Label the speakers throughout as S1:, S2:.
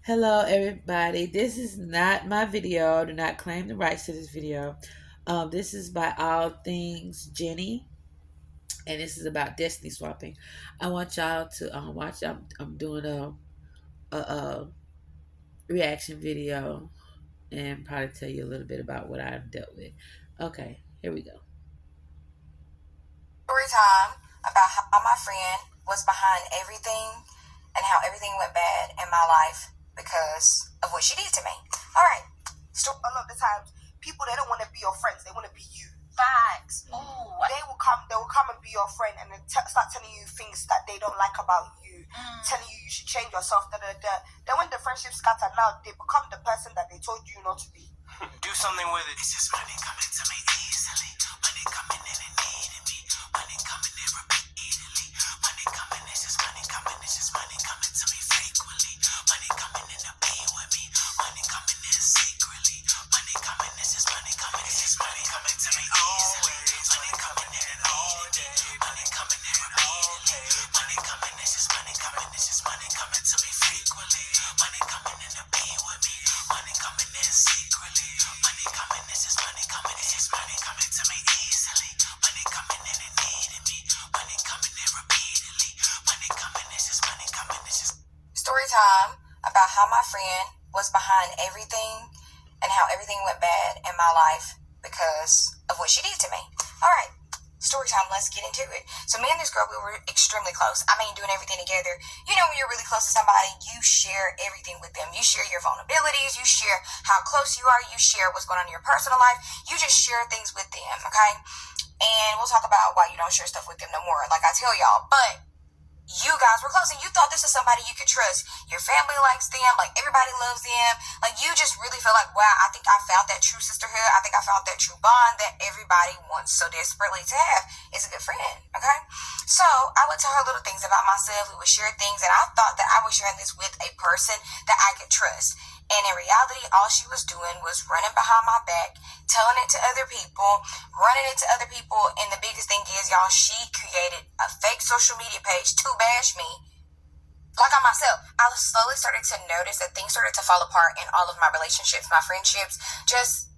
S1: Hello, everybody. This is not my video. I do not claim the rights to this video. This is by All Things Jenny, and this is about destiny swapping. I want y'all to watch. I'm doing a reaction video and probably tell you a little bit about what I've dealt with. Okay, here we go.
S2: Story time about how my friend was behind everything and how everything went bad in my life because of what she did to me. All right. So a lot of the times, people, they don't want to be your friends. They want to be you. Facts. Ooh. They will come and be your friend and then start telling you things that they don't like about you, telling you you should change yourself. Then when the friendship scatter, now they become the person that they told you not to be. Do something with it. It's just money coming to me easily. Money coming in and needing me. Money coming in repeatedly. Money coming, it's just money coming. It's just money coming to me frequently. Money coming in to be with me. Money coming in secretly. Money coming, it's just money coming. It's just money coming to me easily. Money coming in and needing me. Money coming in repeatedly. Money coming, it's just money coming. It's just money coming to me frequently. Money coming in to be with me. Money coming in secretly. Money coming, it's just money coming. It's just money coming to me easily. Money coming in and needing me. Money coming in repeatedly. Money coming, it's just money coming. It's just story time about how my friend was behind everything and how everything went bad in my life because of what she did to me. All right. Story time, let's get into it. So me and this girl, we were extremely close. I mean, doing everything together. You know, when you're really close to somebody, you share everything with them. You share your vulnerabilities. You share how close you are. You share what's going on in your personal life. You just share things with them, okay? And we'll talk about why you don't share stuff with them no more, like I tell y'all. But you guys were close and you thought this is somebody you could trust. Your family likes them, like everybody loves them. Like you just really feel like, wow, I think I found that true sisterhood. I think I found that true bond that everybody wants so desperately to have. Is a good friend, okay? So I would tell her little things about myself. We would share things and I thought that I was sharing this with a person that I could trust. And in reality, all she was doing was running behind my back, telling it to other people, running it to other people. And the biggest thing is, y'all, she created a fake social media page to bash me. Like on myself, I slowly started to notice that things started to fall apart in all of my relationships, my friendships, just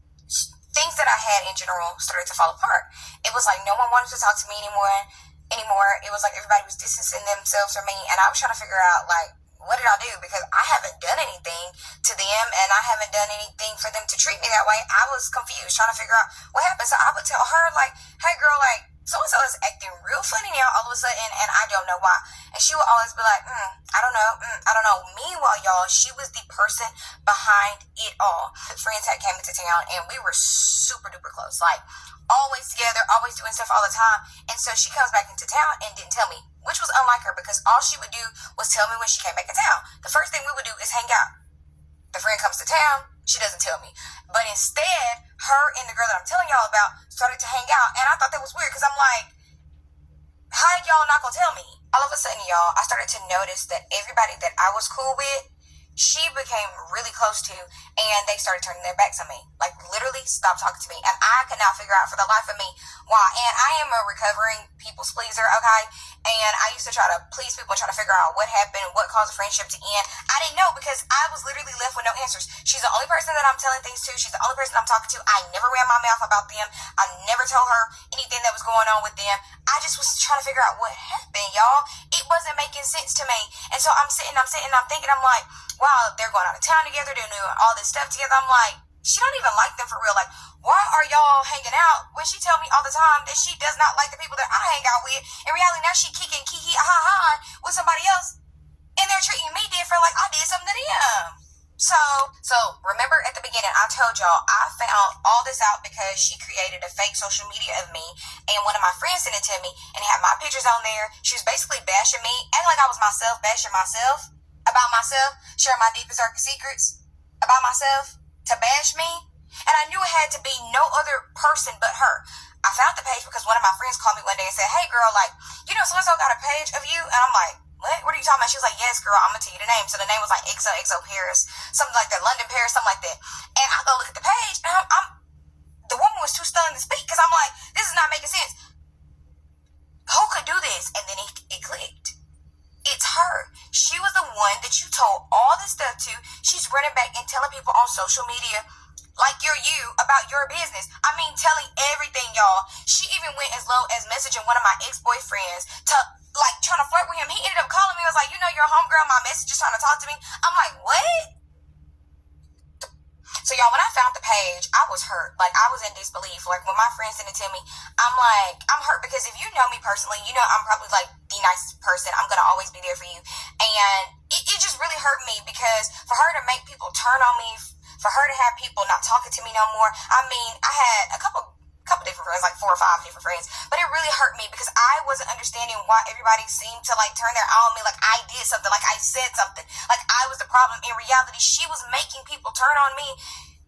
S2: things that I had in general started to fall apart. It was like no one wanted to talk to me anymore. It was like everybody was distancing themselves from me. And I was trying to figure out, like, what did I do? Because I haven't done anything to them and I haven't done anything for them to treat me that way. I was confused, trying to figure out what happened. So I would tell her, like, hey girl, like, so-and-so is acting real funny now all of a sudden and I don't know why. And she would always be like, I don't know. Meanwhile, y'all, she was the person behind it all. Friends had came into town and we were super duper close. Like, always together, always doing stuff all the time. And so she comes back into town and didn't tell me, which was unlike her because all she would do was tell me when she came back in town. The first thing we would do is hang out. The friend comes to town, she doesn't tell me. But instead, her and the girl that I'm telling y'all about started to hang out. And I thought that was weird because I'm like, how y'all not gonna tell me? All of a sudden, y'all, I started to notice that everybody that I was cool with, she became really close to, and they started turning their backs on me. Like, literally stopped talking to me. And I could not figure out for the life of me why. And I am a recovering people's pleaser, okay? And I used to try to please people and try to figure out what happened, what caused a friendship to end. I didn't know because I was literally left with no answers. She's the only person that I'm telling things to. She's the only person I'm talking to. I never ran my mouth about them. I never told her anything that was going on with them. I just was trying to figure out what happened, y'all. It wasn't making sense to me. And so I'm thinking, I'm like, wow, they're going out of town together, they're doing all this stuff together. I'm like, she don't even like them for real. Like, why are y'all hanging out when she tell me all the time that she does not like the people that I hang out with? In reality, now she kicking kiki ha with somebody else, and they're treating me different like I did something to them. So remember at the beginning, I told y'all I found all this out because she created a fake social media of me, and one of my friends sent it to me and had my pictures on there. She was basically bashing me, acting like I was myself, bashing myself about myself, sharing my deepest, darkest secrets about myself to bash me. And I knew it had to be no other person but her. I found the page because one of my friends called me one day and said, hey girl, like, you know, so-and-so got a page of you? And I'm like, what are you talking about? She was like, yes, girl, I'm going to tell you the name. So the name was like XOXO Paris, something like that, London Paris, something like that. And I go look at the page and the woman was too stunned to speak because I'm like, this is not making sense. Who could do this? And then it clicked. It's her. She was the one that you told all this stuff to. she's running back and telling people on social media like you're you about your business. I mean, telling everything, y'all. She even went as low as messaging one of my ex-boyfriends to like trying to flirt with him. He ended up calling me. I was like, you know, your homegirl, my message is trying to talk to me. I'm like, what? So y'all, when I found the page, I was hurt. Like, I was in disbelief. Like, when my friend sent it to me, I'm like, I'm hurt because if you know me personally, you know I'm probably like the nicest person. I'm gonna always be there for you. And it just really hurt me because for her to make people turn on me, for her to have people not talking to me no more. I mean, I had a couple different friends, like 4 or 5 different friends, but it really hurt me because I wasn't understanding why everybody seemed to like turn their eye on me, like I did something, like I said something, like I was the problem. In reality, she was making people turn on me.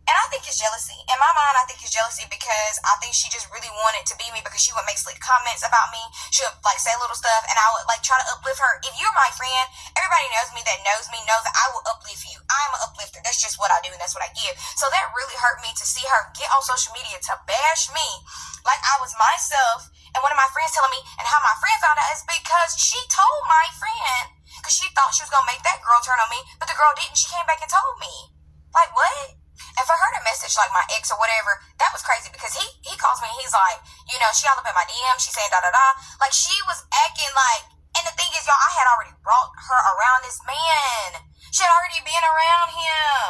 S2: And I think it's jealousy. In my mind, I think it's jealousy because I think she just really wanted to be me because she would make slick comments about me. She would like say little stuff and I would like try to uplift her. If you're my friend, everybody knows me that knows that I will uplift you. I'm an uplifter. That's just what I do and that's what I give. So that really hurt me to see her get on social media to bash me like I was myself. And one of my friends telling me, and how my friend found out is because she told my friend because she thought she was going to make that girl turn on me, but the girl didn't. She came back and told me. Like, what? And for her to message like my ex or whatever, that was crazy because he calls me and he's like, you know, she all up in my DM, she's saying da-da-da. Like, she was acting like, and the thing is, y'all, I had already brought her around this man. She had already been around him,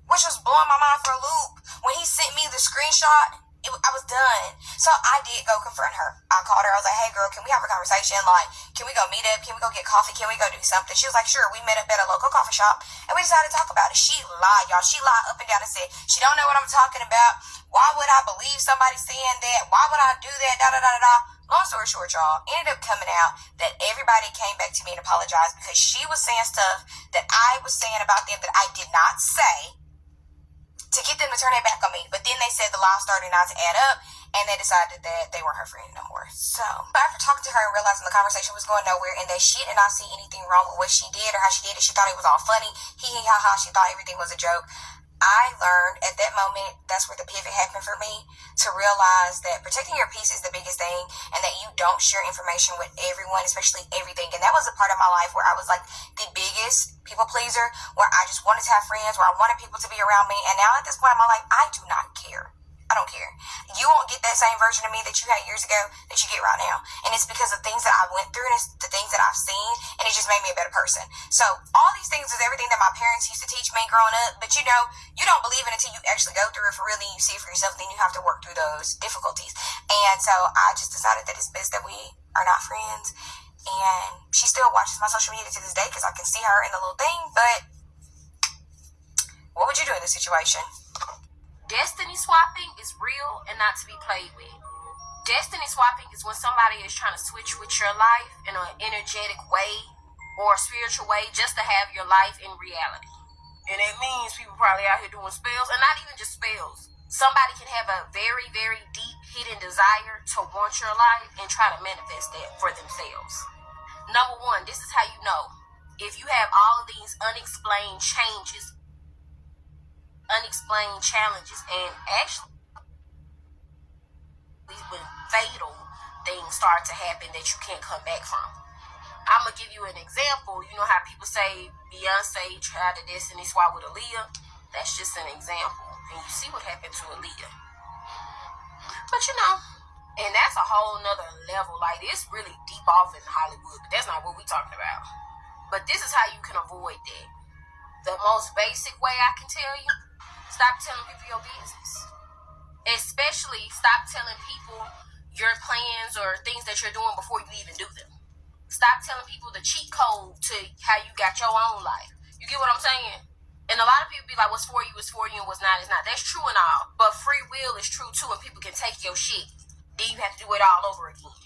S2: which was blowing my mind for a loop. When he sent me the screenshot, I was done. So I did go confront her. I called her. I was like, hey, girl, can we have a conversation? Like, can we go meet up? Can we go get coffee? Can we go do something? She was like, sure. We met up at a local coffee shop, and we decided to talk about it. She lied, y'all. She lied up and down and said, she don't know what I'm talking about. Why would I believe somebody saying that? Why would I do that? Da-da-da-da-da. Long story short, y'all, ended up coming out that everybody came back to me and apologized because she was saying stuff that I was saying about them that I did not say, to get them to turn their back on me. But then they said the lies started not to add up, and they decided that they weren't her friend no more. So, after talking to her and realizing the conversation was going nowhere and that she did not see anything wrong with what she did or how she did it, she thought it was all funny, hee hee ha ha, she thought everything was a joke. I learned at that moment, that's where the pivot happened for me, to realize that protecting your peace is the biggest thing and that you don't share information with everyone, especially everything. And that was a part of my life where I was like the biggest people pleaser, where I just wanted to have friends, where I wanted people to be around me. And now at this point in my life, I do not care. I don't care. You won't get that same version of me that you had years ago that you get right now. And it's because of things that I went through and it's the things that I've seen, and it just made me a better person. So all these things is everything that my parents used to teach me growing up. But you know, you don't believe it until you actually go through it for real and you see it for yourself. Then you have to work through those difficulties. And so I just decided that it's best that we are not friends. And she still watches my social media to this day because I can see her in the little thing. But what would you do in this situation?
S3: Destiny swapping is real and not to be played with. Destiny swapping is when somebody is trying to switch with your life in an energetic way or a spiritual way just to have your life in reality. And it means people probably out here doing spells, and not even just spells. Somebody can have a very, very deep hidden desire to want your life and try to manifest that for themselves. Number one, this is how you know. If you have all of these unexplained changes, unexplained challenges, and actually when fatal things start to happen that you can't come back from. I'm gonna give you an example. You know how people say Beyonce tried to destiny swap with Aaliyah? That's just an example, and you see what happened to Aaliyah. But you know, and that's a whole nother level. Like, it's really deep off in Hollywood, but that's not what we're talking about. But this is how you can avoid that. The most basic way I can tell you: stop telling people your business. Especially stop telling people your plans or things that you're doing before you even do them. Stop telling people the cheat code to how you got your own life. You get what I'm saying? And a lot of people be like, what's for you is for you and what's not is not. That's true and all. But free will is true too, and people can take your shit. Then you have to do it all over again.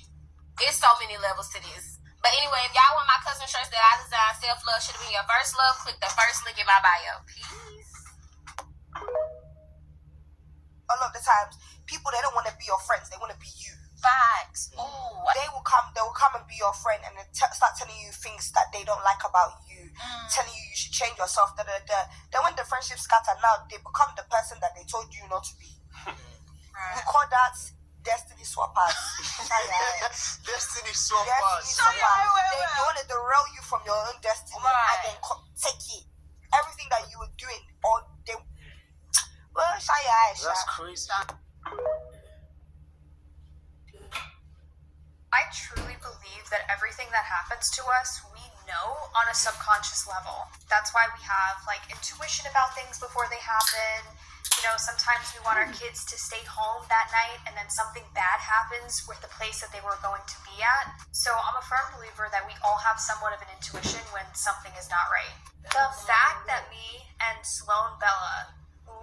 S3: It's so many levels to this. But anyway, if y'all want my custom shirts that I designed, self-love should have been your first love, click the first link in my bio. Peace.
S2: A lot of the times, people, they don't want to be your friends, they want to be you.
S3: Facts. Ooh.
S2: They will come and be your friend and start telling you things that they don't like about you, telling you should change yourself. Then when the friendship scatter now, they become the person that they told you not to be. We call that destiny swappers.
S4: Destiny swappers.
S2: They want to derail you from your own destiny and then take it. Everything that
S4: crazy.
S2: I truly believe that everything that happens to us, we know on a subconscious level. That's why we have like intuition about things before they happen. You know, sometimes we want our kids to stay home that night and then something bad happens with the place that they were going to be at. So I'm a firm believer that we all have somewhat of an intuition when something is not right. The fact that me and Sloan Bella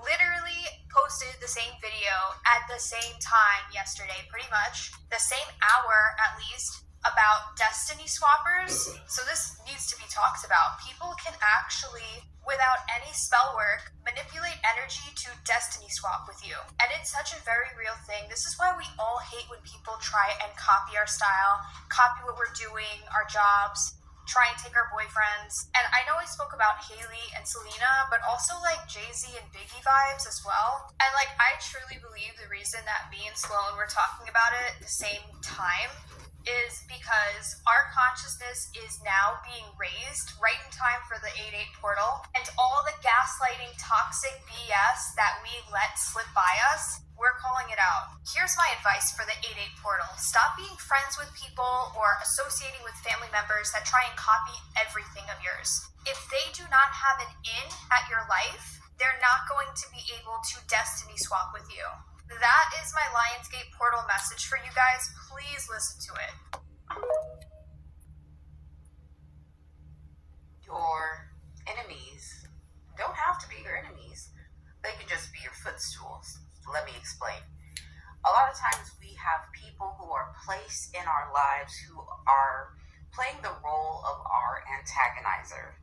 S2: literally posted the same video at the same time yesterday, pretty much the same hour at least, about destiny swappers. So this needs to be talked about. People can actually, without any spell work, manipulate energy to destiny swap with you. And it's such a very real thing. This is why we all hate when people try and copy our style, copy what we're doing, our jobs, try and take our boyfriends. And I know I spoke about Haley and Selena, but also like Jay-Z and Biggie vibes as well. And like, I truly believe the reason that me and Sloan were talking about it at the same time is because our consciousness is now being raised right in time for the 8-8 portal, and all the gaslighting, toxic BS that we let slip by us, we're calling it out. Here's my advice for the 8-8 portal. Stop being friends with people or associating with family members that try and copy everything of yours. If they do not have an in at your life, they're not going to be able to destiny swap with you. That is my Lionsgate portal message for you guys. Please listen to it.
S5: Your enemies don't have to be your enemies. They can just be your footstools. Let me explain. A lot of times we have people who are placed in our lives who are playing the role of our antagonizer.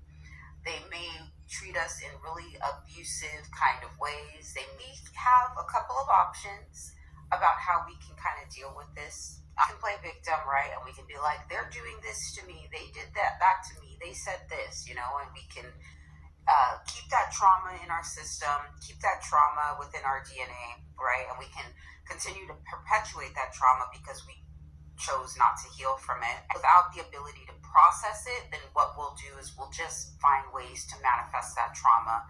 S5: They may treat us in really abusive kind of ways. They may have a couple of options about how we can kind of deal with this. I can play victim, right? And we can be like, they're doing this to me. They did that back to me. They said this, you know, and we can keep that trauma in our system, keep that trauma within our DNA, right? And we can continue to perpetuate that trauma because we chose not to heal from it. Without the ability to process it, then what we'll do is we'll just find ways to manifest that trauma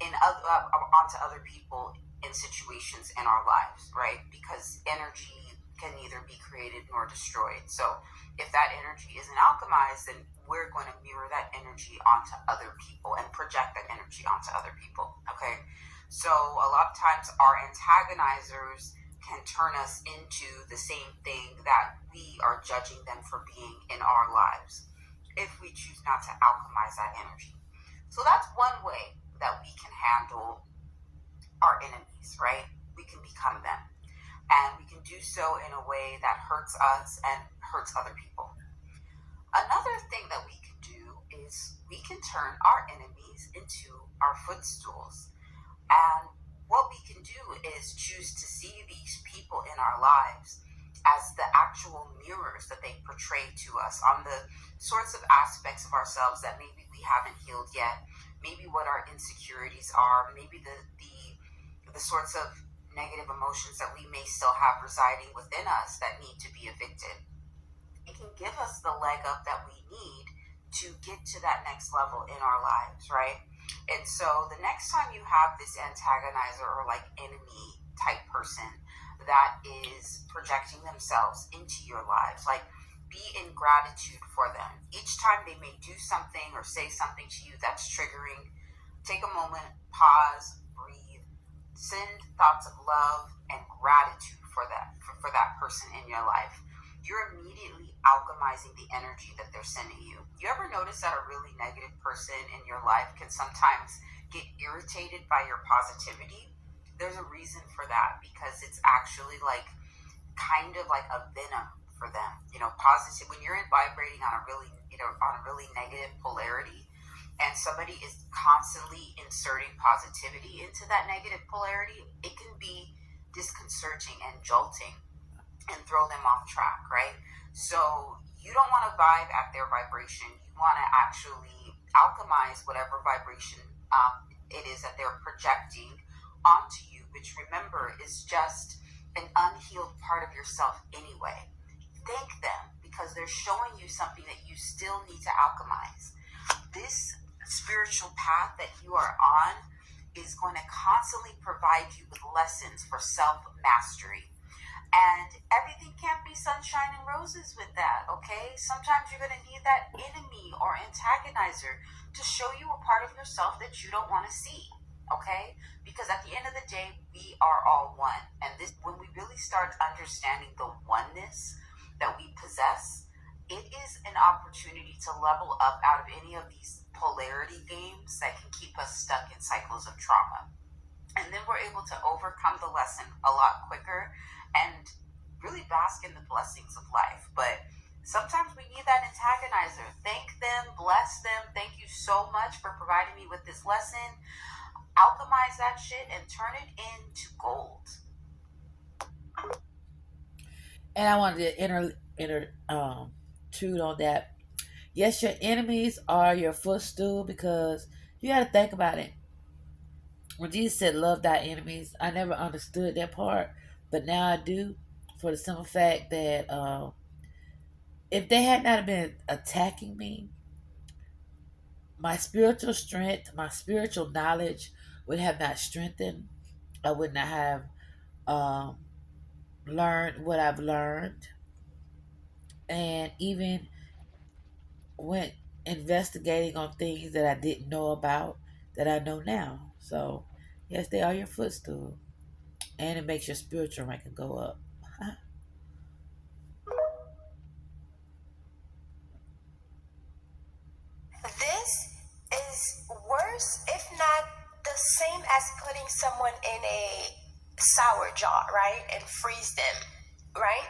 S5: onto other people in situations in our lives, right? Because energy can neither be created nor destroyed. So if that energy isn't alchemized, then we're going to mirror that energy onto other people and project that energy onto other people, okay? So a lot of times our antagonizers can turn us into the same thing that we are judging them for being in our lives if we choose not to alchemize that energy. So that's one way that we can handle our enemies, right? We can become them. And we can do so in a way that hurts us and hurts other people. Another thing that we can do is we can turn our enemies into our footstools. And what we can do is choose to see these people in our lives as the actual mirrors that they portray to us on the sorts of aspects of ourselves that maybe we haven't healed yet, maybe what our insecurities are, maybe the sorts of negative emotions that we may still have residing within us that need to be evicted. It can give us the leg up that we need to get to that next level in our lives, right? And so the next time you have this antagonizer or like enemy type person that is projecting themselves into your lives, like be in gratitude for them. Each time they may do something or say something to you that's triggering, take a moment, pause, breathe, send thoughts of love and gratitude for that person in your life. You're immediately alchemizing the energy that they're sending you. You ever notice that a really negative person in your life can sometimes get irritated by your positivity? There's a reason for that, because it's actually like kind of like a venom for them. You know, positive, when you're vibrating on a really negative polarity, and somebody is constantly inserting positivity into that negative polarity, it can be disconcerting and jolting and throw them off track, right? So you don't want to vibe at their vibration. You want to actually alchemize whatever vibration it is that they're projecting onto you, which remember is just an unhealed part of yourself anyway. Thank them because they're showing you something that you still need to alchemize. This spiritual path that you are on is going to constantly provide you with lessons for self-mastery. And everything can't be sunshine and roses with that, okay? Sometimes you're going to need that enemy or antagonizer to show you a part of yourself that you don't want to see, okay? Because at the end of the day, we are all one. And this, when we really start understanding the oneness that we possess, it is an opportunity to level up out of any of these polarity games that can keep us stuck in cycles of trauma. And then we're able to overcome the lesson a lot quicker and really bask in the blessings of life. But sometimes we need that antagonizer. Thank them, bless them. Thank you so much for providing me with this lesson. Alchemize that shit and turn it into gold.
S1: And I wanted to intrude on that. Yes, your enemies are your footstool, because you got to think about it. When Jesus said, "Love thy enemies," I never understood that part, but now I do, for the simple fact that if they had not been attacking me, my spiritual strength, my spiritual knowledge would have not strengthened. I would not have um, learned what I've learned, and even went investigating on things that I didn't know about that I know now. So, yes, they are your footstool, and it makes your spiritual ranking go up.
S2: This is worse, if not the same as putting someone in a sour jar, right? And freeze them, right?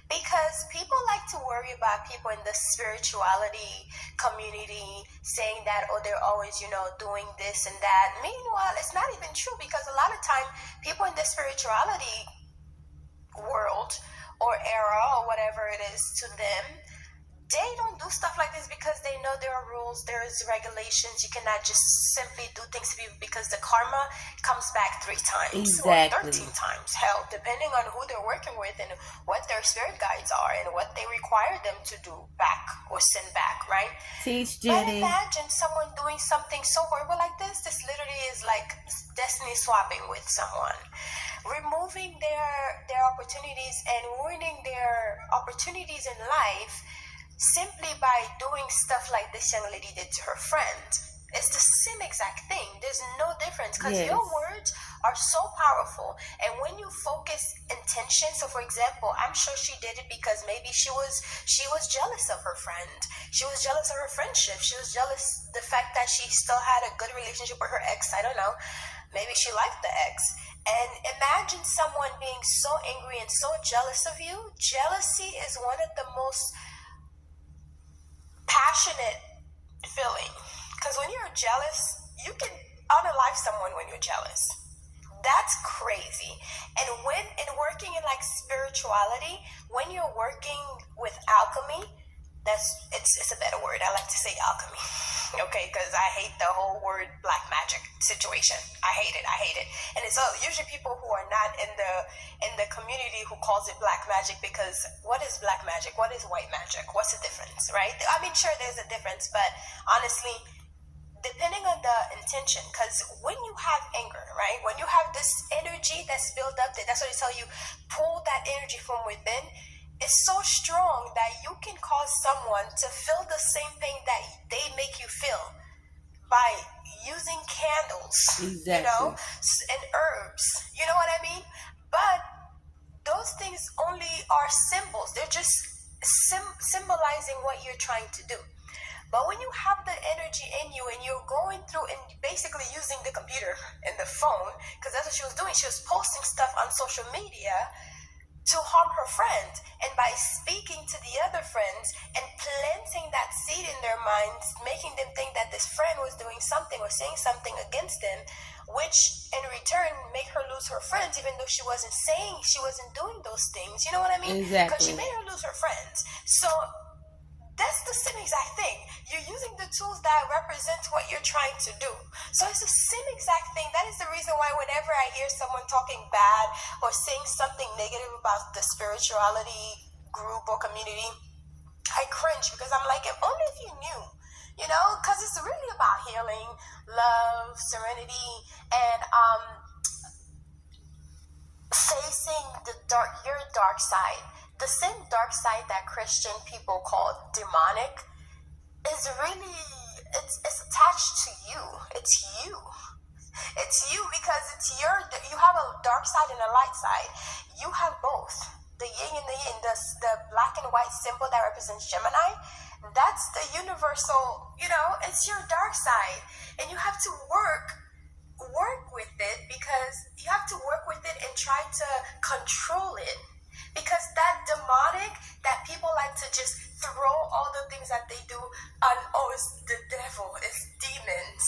S2: Because people like to worry about people in the spirituality community saying that, oh, they're always, doing this and that. Meanwhile, it's not even true, because a lot of time people in the spirituality world or era or whatever it is to them, they don't do stuff like this because they know there are rules, there is regulations. You cannot just simply do things to people, because the karma comes back 3 times
S1: Exactly.
S2: or 13 times. Hell, depending on who they're working with and what their spirit guides are and what they require them to do back or send back, right?
S1: Teach,
S2: But
S1: Jenny.
S2: imagine someone doing something so horrible like this. This literally is like destiny swapping with someone, removing their opportunities and ruining their opportunities in life, simply by doing stuff like this young lady did to her friend. It's the same exact thing. There's no difference, because
S1: Yes.
S2: your words are so powerful. And when you focus intention, so for example, I'm sure she did it because maybe she was jealous of her friend. She was jealous of her friendship. She was jealous the fact that she still had a good relationship with her ex. I don't know. Maybe she liked the ex. And imagine someone being so angry and so jealous of you. Jealousy is one of the most passionate feeling, because when you're jealous, you can unalive someone when you're jealous. That's crazy. And when in working in like spirituality, when you're working with alchemy, it's a better word. I like to say alchemy, okay? Because I hate the whole word black magic situation. I hate it. And it's usually people who are not in the community who calls it black magic, because what is black magic? What is white magic? What's the difference, right? I mean, sure, there's a difference, but honestly, depending on the intention, because when you have anger, right, when you have this energy that's built up, that's what they tell you, pull that energy from within. It's so strong that you can cause someone to feel the same thing that they make you feel by using candles,
S1: Exactly.
S2: and herbs. You know what I mean? But those things only are symbols. They're just symbolizing what you're trying to do. But when you have the energy in you and you're going through and basically using the computer and the phone, because that's what she was doing, she was posting stuff on social media to harm her friend. And by speaking to the other friends and planting that seed in their minds, making them think that this friend was doing something or saying something against them, which in return make her lose her friends, even though she wasn't doing those things. You know what I mean?
S1: Exactly.
S2: Because she made her lose her friends. So that's the same exact thing. You're using the tools that represent what you're trying to do. So it's the same exact thing. That is the reason why whenever I hear someone talking bad or saying something negative about the spirituality group or community, I cringe, because I'm like, if only if you knew You know, because it's really about healing, love, serenity, and facing your dark side. The same dark side that Christian people call demonic is really it's attached to you. It's you. It's you because you have a dark side and a light side. You have both. The yin and the yin, the black and white symbol that represents Gemini, that's the universal, it's your dark side. And you have to work with it, because you have to work with it and try to control it. Because that demonic, that people like to just throw all the things that they do on, oh, it's the devil, it's demons.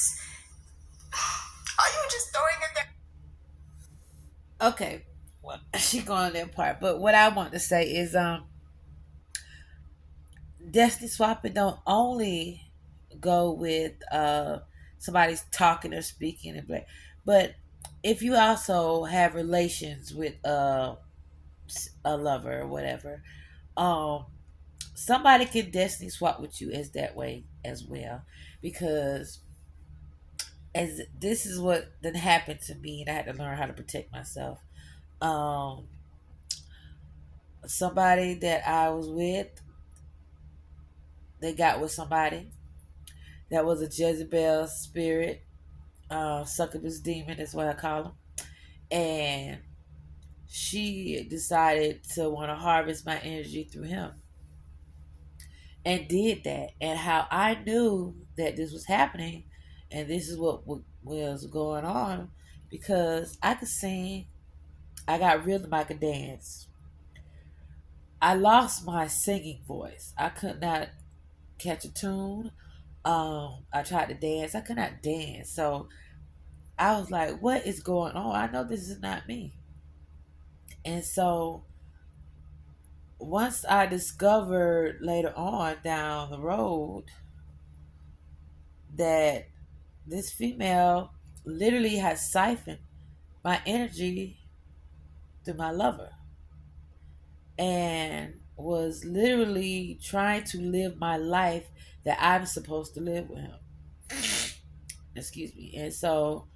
S2: Are you just throwing it there?
S1: Okay, well, she going that part, but what I want to say is, destiny swapping don't only go with somebody's talking or speaking and but if you also have relations with a lover or whatever, um somebody can destiny swap with you as that way as well, because as this is what then happened to me and I had to learn how to protect myself. um Somebody that I was with, they got with somebody that was a Jezebel spirit, succubus demon is what I call them, and she decided to want to harvest my energy through him and did that. And how I knew that this was happening and this is what was going on, because I could sing, I got rhythm, I could dance. I lost my singing voice. I could not catch a tune. I tried to dance, I could not dance. So I was like, what is going on? I know this is not me. And so once I discovered later on down the road that this female literally has siphoned my energy through my lover and was literally trying to live my life that I'm supposed to live with him. Excuse me. And so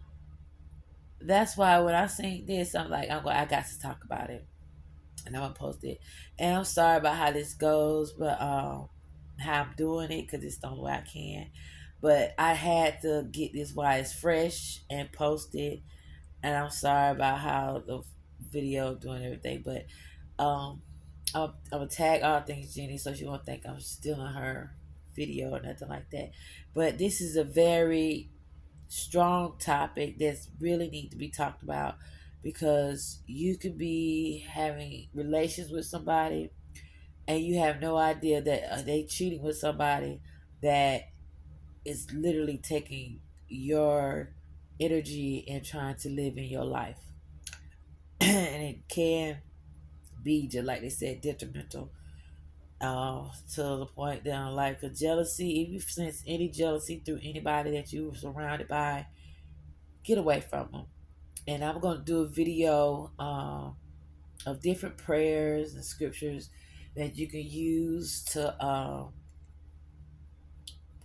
S1: that's why when I sing this, I'm like, I got to talk about it. And I'm gonna post it. And I'm sorry about how this goes, but how I'm doing it, because it's the only way I can. But I had to get this while it's fresh and post it. And I'm sorry about how the video doing everything, but I'm gonna tag all things Jenny so she won't think I'm stealing her video or nothing like that. But this is a very strong topic that's really need to be talked about, because you could be having relations with somebody and you have no idea that they cheating with somebody that is literally taking your energy and trying to live in your life. And it can be, just like they said, detrimental to the point down like a jealousy. If you sense any jealousy through anybody that you were surrounded by, get away from them. And I'm going to do a video of different prayers and scriptures that you can use to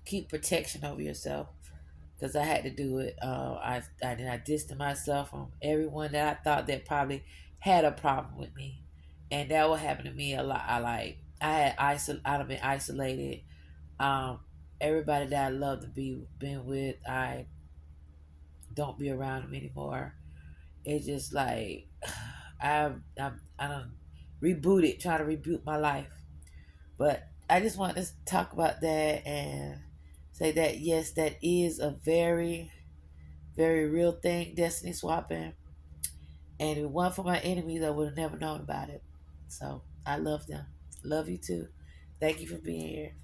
S1: keep protection over yourself. Because I had to do it. I distanced myself from everyone that I thought that probably had a problem with me, and that would happen to me a lot. I'd been isolated. Everybody that I love to been with, I don't be around them anymore. It's just like I don't rebooted, trying to reboot my life. But I just want to talk about that and say that yes, that is a very, very real thing, destiny swapping. And if it weren't for my enemies, I would have never known about it. So I love them. Love you too. Thank you for being here.